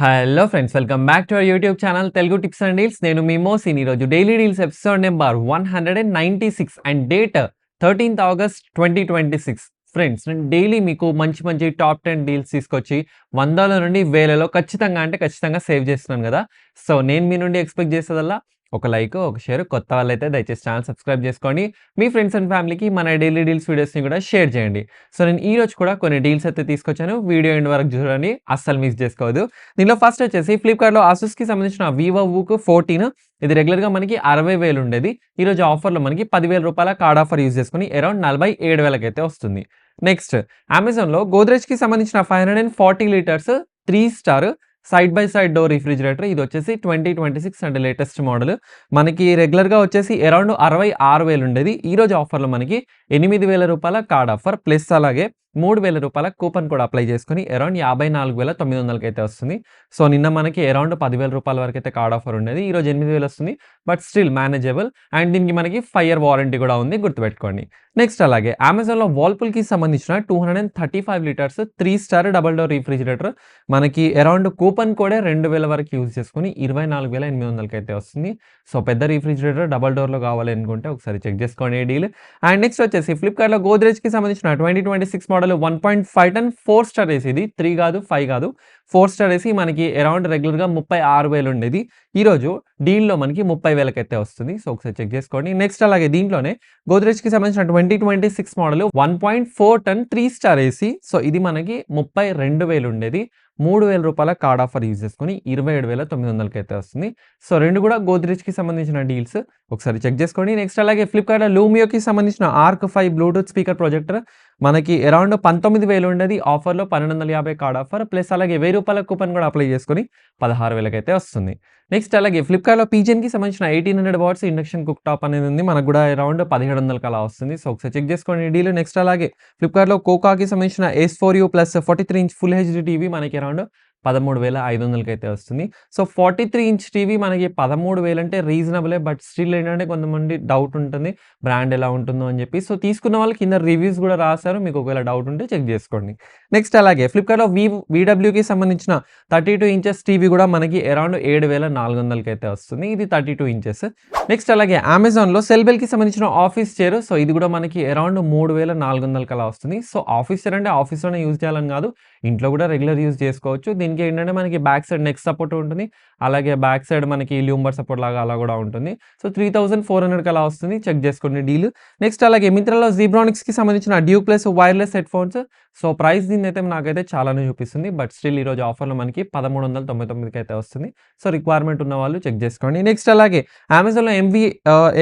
Hello friends, welcome back to our YouTube channel Telugu tips and deals. నేను మీ మోసిన్. ఈరోజు daily deals episode number 196 and date 13th August 2026. Friends, నేను daily మీకు మంచి మంచి top 10 deals తీసుకొచ్చి వందల నుండి వేలలో ఖచ్చితంగా సేవ్ చేస్తున్నాను కదా. సో నేను మీ నుండి ఎక్స్పెక్ట్ చేసేదల్లా ఒక లైక్, ఒక షేర్. కొత్త వాళ్ళైతే దయచేసి ఛానల్ సబ్స్క్రైబ్ చేసుకోండి. మీ ఫ్రెండ్స్ అండ్ ఫ్యామిలీకి మన డైలీ డీల్స్ వీడియోస్ని కూడా షేర్ చేయండి. సో నేను ఈ రోజు కూడా కొన్ని డీల్స్ అయితే తీసుకొచ్చాను. వీడియో ఎండ్ వరకు చూడండి, అస్సలు మిస్ చేసుకోవద్దు. దీనిలో ఫస్ట్ వచ్చేసి ఫ్లిప్కార్ట్లో ఆసూస్కి సంబంధించిన వివో బుక్ 14. ఇది రెగ్యులర్గా మనకి 60,000 ఉండేది. ఈరోజు ఆఫర్లో మనకి 10,000 రూపాయల కార్డ్ ఆఫర్ యూజ్ చేసుకుని అరౌండ్ 47,000 అయితే వస్తుంది. నెక్స్ట్, అమెజాన్లో గోద్రేజ్కి సంబంధించిన 540 litres 3 star side by side door refrigerator. ఇది వచ్చేసి 2026 అండ్ లేటెస్ట్ మోడల్. మనకి రెగ్యులర్గా వచ్చేసి అరౌండ్ 66,000 ఉండేది. ఈరోజు ఆఫర్లో మనకి 8,000 రూపాయల కార్డ్ ఆఫర్ ప్లస్ అలాగే 3,000 రూపాయల కూపన్ కూడా అప్లై చేసుకుని అరౌండ్ 54,900 అయితే వస్తుంది. సో నిన్న మనకి అరౌండ్ 10,000 రూపాయల వరకు అయితే కార్డ్ ఆఫర్ ఉండేది. ఈరోజు 8,000 వస్తుంది, బట్ స్టిల్ మేనేజబుల్. అండ్ దీనికి మనకి 5 year వారంటీ కూడా ఉంది, గుర్తుపెట్టుకోండి. నెక్స్ట్, అలాగే అమెజాన్లో వాల్పూల్కి సంబంధించిన 235 litres 3 star double door refrigerator మనకి అరౌండ్ కూపన్ కూడా 2,000 వరకు యూజ్ చేసుకుని 24,800 అయితే వస్తుంది. సో పెద్ద రిఫ్రిజిరేటర్ డబల్ డోర్లో కావాలి అనుకుంటే ఒకసారి చెక్ చేసుకోండి డీల్. అండ్ నెక్స్ట్ వచ్చేసి ఫ్లిప్కార్ట్లో గోద్రేజ్కి సంబంధించిన 2026 మోడల్ 1.5 టన్ 4 స్టార్ ఏసీ. ఇది 3 కాదు, 5 కాదు, 4 స్టార్ ఏసీ. మనకి అరౌండ్ రెగ్యులర్గా 36,000 ఉండేది. ఈరోజు డీల్లో మనకి 30,000 అయితే వస్తుంది. సో ఒకసారి చెక్ చేసుకోండి. నెక్స్ట్, అలాగే దీంట్లోనే గోద్రేజ్కి సంబంధించిన 2026 మోడల్ 1.4 టన్ 3 స్టార్ ఏసీ. సో ఇది మనకి 32,000 ఉండేది. 3,000 రూపాయల కార్డ్ ఆఫర్ యూజ్ చేసుకుని 27,900 అయితే వస్తుంది. సో రెండు కూడా గోద్రేజ్కి సంబంధించిన డీల్స్, ఒకసారి చెక్ చేసుకోండి. నెక్స్ట్, అలాగే ఫ్లిప్కార్ట్లో లూమియోకి సంబంధించిన ఆర్క్ 5 బ్లూటూత్ స్పీకర్ ప్రొజెక్టర్ మనకి అరౌండ్ 19,000 ఉండేది. ఆఫర్లో 1,250 కార్డ్ ఆఫర్ ప్లస్ అలాగే 1,000 రూపాయల కూపన్ కూడా అప్లై చేసుకుని 16,000 అయితే వస్తుంది. నెక్స్ట్, అలాగే ఫ్లిప్కార్ట్లో పీజియన్కి సంబంధించిన 1800 వాట్స్ ఇండక్షన్ కుక్ టాప్ అనేది ఉంది. మనకు కూడా అరౌండ్ 1,700 అలా వస్తుంది. సో ఒకసారి చెక్ చేసుకోండి డీల్. నెక్స్ట్, అలాగే ఫ్లిప్కార్ట్లో కోకాకి సంబంధించిన S4U plus 43 inch full HD TV మనకి అరౌండ్ 13,500 అయితే వస్తుంది. సో 43 ఇంచ్ టీవీ మనకి 13,000 అంటే రీజనబులే, బట్ స్టిల్ ఏంటంటే కొంతమంది డౌట్ ఉంటుంది బ్రాండ్ ఎలా ఉంటుందో అని చెప్పి. సో తీసుకున్న వాళ్ళు కింద రివ్యూస్ కూడా రాశారు, మీకు ఒకవేళ డౌట్ ఉంటే చెక్ చేసుకోండి. నెక్స్ట్, అలాగే ఫ్లిప్కార్ట్లో VWకి సంబంధించిన 32 ఇంచెస్ టీవీ కూడా మనకి అరౌండ్ 7,400 అయితే వస్తుంది. ఇది 32 ఇంచెస్. నెక్స్ట్, అలాగే అమెజాన్లో సెల్బెల్కి సంబంధించిన ఆఫీస్ చైర్. సో ఇది కూడా మనకి అరౌండ్ 3,400 అలా వస్తుంది. సో ఆఫీస్ చైర్ అంటే ఆఫీస్లోనే యూజ్ చేయాలని కాదు, ఇంట్లో కూడా రెగ్యులర్ యూజ్ చేసుకోవచ్చు. దీనికి ఏంటంటే మనకి బ్యాక్ సైడ్ నెక్ సపోర్ట్ ఉంటుంది, అలాగే బ్యాక్ సైడ్ మనకి ల్యూంబర్ సపోర్ట్ లాగా అలా కూడా ఉంటుంది. సో 3,400 అలా వస్తుంది. చెక్ చేసుకోండి డీల్. నెక్స్ట్, అలాగే మింత్రాలో జీబ్రానిక్స్కి సంబంధించిన Duke plus wireless head phones. So price దీన్ని అయితే నాకైతే చాలానే చూపిస్తుంది, బట్ స్టిల్ ఈరోజు ఆఫర్లో మనకి 1,399 అయితే వస్తుంది. సో రిక్వైర్మెంట్ ఉన్న వాళ్ళు చెక్ చేసుకోండి. నెక్స్ట్, అలాగే అమెజాన్లో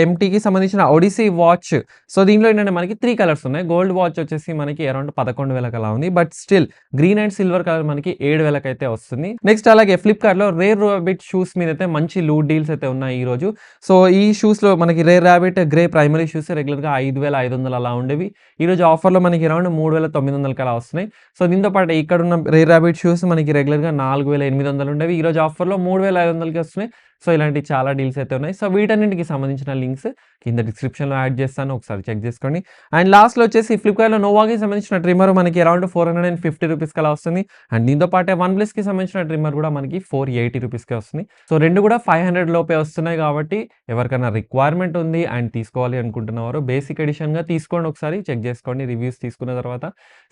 MTకి సంబంధించిన ఒడిసీ వాచ్. సో దీనిలో ఏంటంటే మనకి 3 కలర్స్ ఉన్నాయి. గోల్డ్ వాచ్ వచ్చేసి మనకి అరౌండ్ 11,000 అలా ఉంది, but still green and silver colour మనకి 7,000 అయితే వస్తుంది. నెక్స్ట్, అలాగే ఫ్లిప్కార్ట్లో రేర్ రాబిట్ షూస్ మీద అయితే మంచి లూట్ డీల్స్ అయితే ఉన్నాయి ఈరోజు. సో ఈ షూస్లో మనకి rare rabbit grey primary shoes రెగ్యులర్గా 5,500 అలా ఉండేవి. ఈరోజు ఆఫర్లో మనకి అరౌండ్ 3,900 అలా వస్తున్నాయి. సో దీంతో పాటు ఇక్కడ ఉన్న రేర్ రాబిట్ షూస్ మనకి రెగ్యులర్గా 4,800 ఉండేవి. ఈరోజు ఆఫర్లో 3,500కి వస్తున్నాయి. సో ఇలాంటి చాలా డీల్స్ అయితే ఉన్నాయి. సో వీటన్నింటికి సంబంధించిన లింక్స్ కింద డిస్క్రిప్షన్లో యాడ్ చేస్తాను, ఒకసారి చెక్ చేసుకోండి. అండ్ లాస్ట్లో వచ్చేసి ఫ్లిప్కార్ట్లో నోవాకి సంబంధించిన ట్రిమ్మర్ మనకి అరౌండ్ 450 రూపీస్కి అలా వస్తుంది. అండ్ దీంతో పాటే OnePlusకి సంబంధించిన ట్రిమ్మర్ కూడా మనకి 480 రూపీస్కే వస్తుంది. సో రెండు కూడా 500 లోపే వస్తున్నాయి. కాబట్టి ఎవరికైనా రిక్వైర్మెంట్ ఉంది అండ్ తీసుకోవాలి అనుకుంటున్నవారు బేసిక్ ఎడిషన్గా తీసుకోండి, ఒకసారి చెక్ చేసుకోండి రివ్యూస్ తీసుకున్న తర్వాత.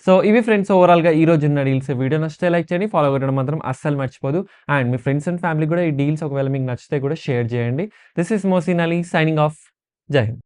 సో ఇవి ఫ్రెండ్స్ ఓవరాల్గా ఈ రోజు ఉన్న డీల్స్. వీడియో నచ్చితే లైక్ చేయండి, ఫాలో అవ్వడం మాత్రం అస్సలు మర్చిపోదు. అండ్ మీ ఫ్రెండ్స్ అండ్ ఫ్యామిలీ కూడా ఈ డీల్స్ ఒకవేళ మీకు నచ్చితే కూడా షేర్ చేయండి. This is Mohsin Ali signing off. జై హింద్.